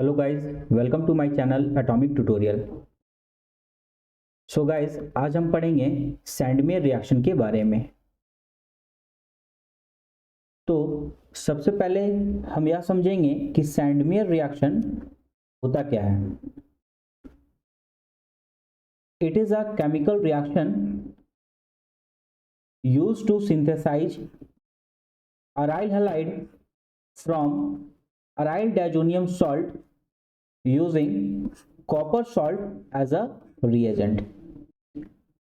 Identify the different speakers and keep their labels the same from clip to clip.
Speaker 1: Hello guys, welcome to my channel atomic tutorial. So guys, आज हम पढ़ेंगे Sandmeyer reaction के बारे में। तो सबसे पहले हम यह समझेंगे कि सैंडमेयर रिएक्शन होता क्या है। It is a chemical reaction used to synthesise aryl halide from aryl diazonium salt using copper salt as a reagent.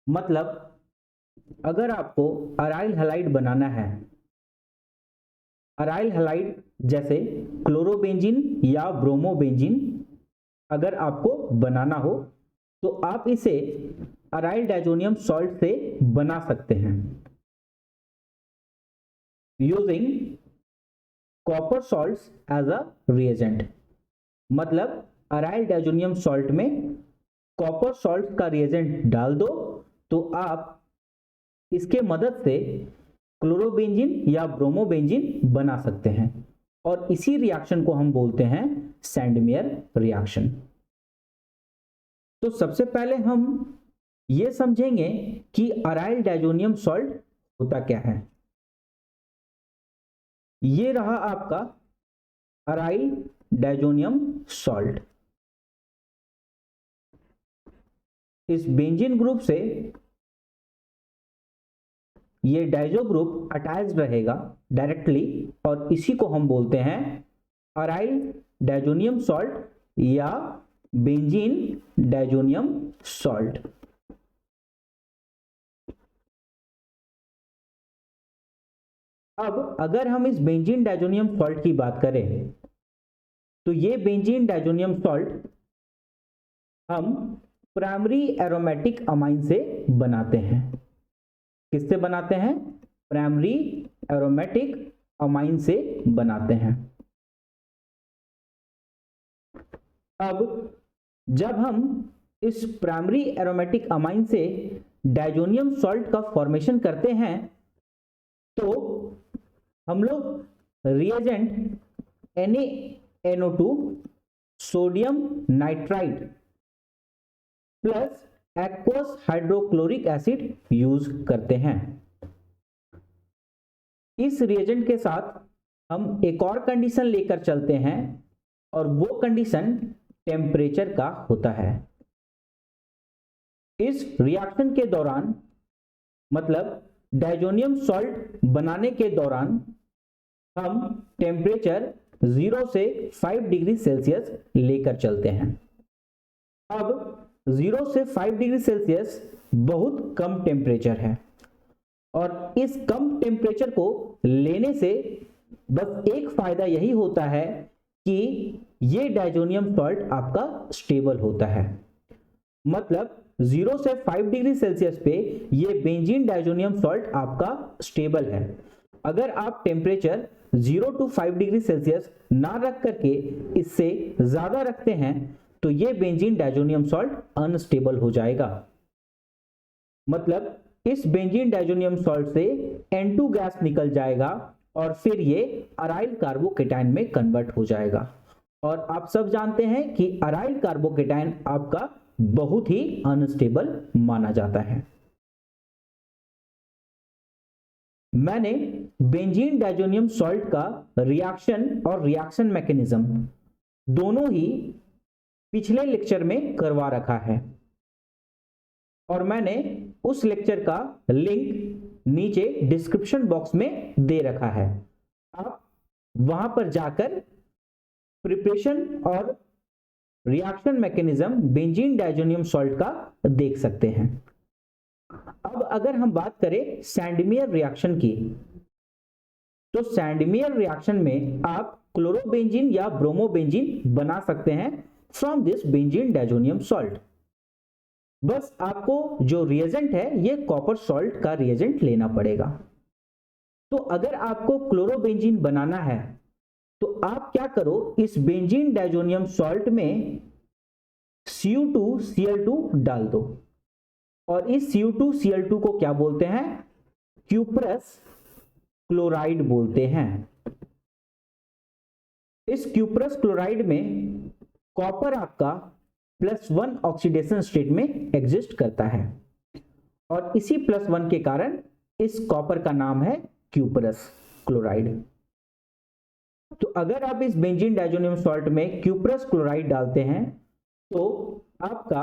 Speaker 1: मतलब अगर आपको अराइल हैलाइड बनाना है, अराइल हैलाइड जैसे क्लोरोबेंजीन या ब्रोमोबेंजीन अगर आपको बनाना हो तो आप इसे अराइल डायजोनियम सॉल्ट से बना सकते हैं using copper salts as a reagent. मतलब अराइल डायजोनियम सॉल्ट में कॉपर सॉल्ट का रिएजेंट डाल दो तो आप इसके मदद से क्लोरोबेंजीन या ब्रोमोबेंजीन बना सकते हैं और इसी रिएक्शन को हम बोलते हैं सैंडमेयर रिएक्शन। तो सबसे पहले हम ये समझेंगे कि अराइल डायजोनियम सॉल्ट होता क्या है। ये रहा आपका अराइल डायजोनियम सॉल्ट। इस बेंजीन ग्रुप से ये डाइजो ग्रुप अटैच्ड रहेगा डायरेक्टली और इसी को हम बोलते हैं अराइल डायजोनियम सॉल्ट या बेंजीन डायजोनियम सॉल्ट। अब अगर हम इस बेंजीन डायजोनियम सॉल्ट की बात करें तो ये बेंजीन डायजोनियम सॉल्ट हम प्राइमरी एरोमेटिक अमाइन से बनाते हैं। किससे बनाते हैं? प्राइमरी एरोमेटिक अमाइन से बनाते हैं। अब जब हम इस प्राइमरी एरोमेटिक अमाइन से डायजोनियम सॉल्ट का फॉर्मेशन करते हैं तो हम लोग reagent NaNO2 sodium nitride plus aqueous hydrochloric acid use करते हैं। इस रिएजेंट के साथ हम एक और कंडीशन लेकर चलते हैं और वो कंडीशन टेम्परेचर का होता है। इस रिएक्शन के दौरान मतलब डायजोनियम सॉल्ट बनाने के दौरान हम टेम्परेचर 0 से 5 डिग्री सेल्सियस लेकर चलते हैं। अब 0 से 5 डिग्री सेल्सियस बहुत कम टेम्परेचर है और इस कम टेम्परेचर को लेने से बस एक फायदा यही होता है कि ये डायजोनियम सॉल्ट आपका स्टेबल होता है। मतलब 0 से 5 डिग्री सेल्सियस पे ये बेंजीन डायजोनियम सॉल्ट आपका स्टेबल है। अगर आप टेम्परेचर 0 to 5 डिग्री सेल्सियस ना रख करके इससे ज्यादा रखते हैं तो ये बेंजीन डायजोनियम सॉल्ट अनस्टेबल हो जाएगा। मतलब इस बेंजीन डायजोनियम सॉल्ट से N2 गैस निकल जाएगा और फिर ये अराइल कार्बोकेटाइन में कन्वर्ट हो जाएगा। और आप सब जानते हैं कि अराइल कार्बोकेटाइन आपका बहुत ही अनस्टेबल माना जाता है। मैंने बेंजीन डायजोनियम सॉल्ट का रिएक्शन और रिएक्शन मैकेनिज्म दोनों ही पिछले लेक्चर में करवा रखा है और मैंने उस लेक्चर का लिंक नीचे डिस्क्रिप्शन बॉक्स में दे रखा है। आप वहां पर जाकर प्रिपरेशन और reaction mechanism benzene diazonium salt का देख सकते हैं। अब अगर हम बात करें सैंडमेयर रिएक्शन की तो सैंडमेयर रिएक्शन में आप क्लोरोबेंजीन या ब्रोमोबेंजीन बना सकते हैं from this benzene diazonium salt. बस आपको जो रिएजेंट है ये कॉपर सॉल्ट का रिएजेंट लेना पड़ेगा। तो अगर आपको क्लोरोबेंजीन बनाना है तो आप क्या करो, इस बेंजीन डायजोनियम सॉल्ट में Cu2Cl2 डाल दो और इस Cu2Cl2 को क्या बोलते हैं? क्यूप्रस क्लोराइड बोलते हैं। इस क्यूप्रस क्लोराइड में कॉपर आपका +1 ऑक्सीडेशन स्टेट में एग्जिस्ट करता है और इसी +1 के कारण इस कॉपर का नाम है क्यूपरस क्लोराइड। तो अगर आप इस बेंजीन डायजोनियम सॉल्ट में क्यूपरस क्लोराइड डालते हैं तो आपका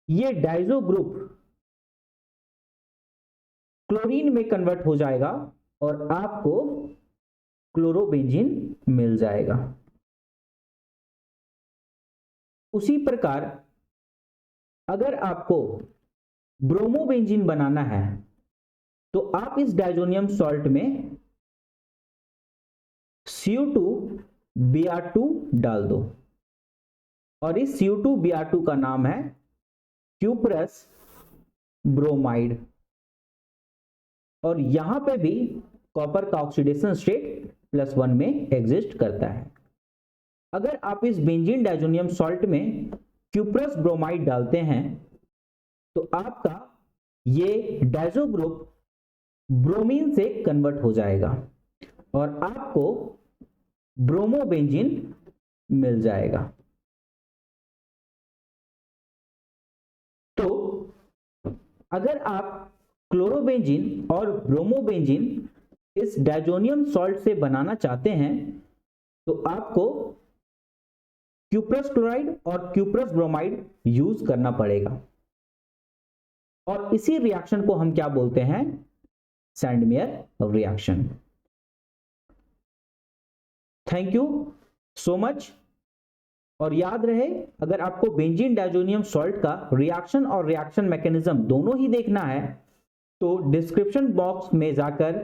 Speaker 1: ये डाइजो ग्रुप क्लोरीन में कन्वर्ट हो जाएगा और आपको क्लोरोबेंजीन मिल जाएगा। उसी प्रकार अगर आपको ब्रोमोबेंजीन बनाना है तो आप इस डायजोनियम सॉल्ट में Cu2Br2 डाल दो और इस Cu2Br2 का नाम है क्यूपरस ब्रोमाइड और यहां पे भी कॉपर का ऑक्सीडेशन स्टेट +1 में एग्जिस्ट करता है। अगर आप इस बेंजीन डायजोनियम सॉल्ट में क्यूपरस ब्रोमाइड डालते हैं तो आपका ये डाइजो ग्रुप ब्रोमीन से कन्वर्ट हो जाएगा और आपको ब्रोमोबेंजीन मिल जाएगा। तो अगर आप क्लोरोबेंजीन और ब्रोमोबेंजीन इस डायजोनियम सॉल्ट से बनाना चाहते हैं तो आपको क्यूपरस क्लोराइड और क्यूपरस ब्रोमाइड यूज करना पड़ेगा और इसी रिएक्शन को हम क्या बोलते हैं? Sandmeyer reaction. Thank you so much. और याद रहे, अगर आपको बेंजीन डायजोनियम सॉल्ट का रिएक्शन और रिएक्शन मैकेनिज्म दोनों ही देखना है तो डिस्क्रिप्शन बॉक्स में जाकर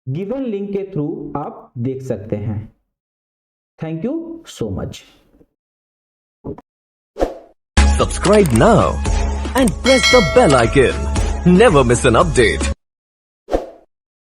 Speaker 1: गिवन लिंक के थ्रू आप देख सकते हैं। Thank you so much.
Speaker 2: Subscribe now and press the bell icon. Never miss an update.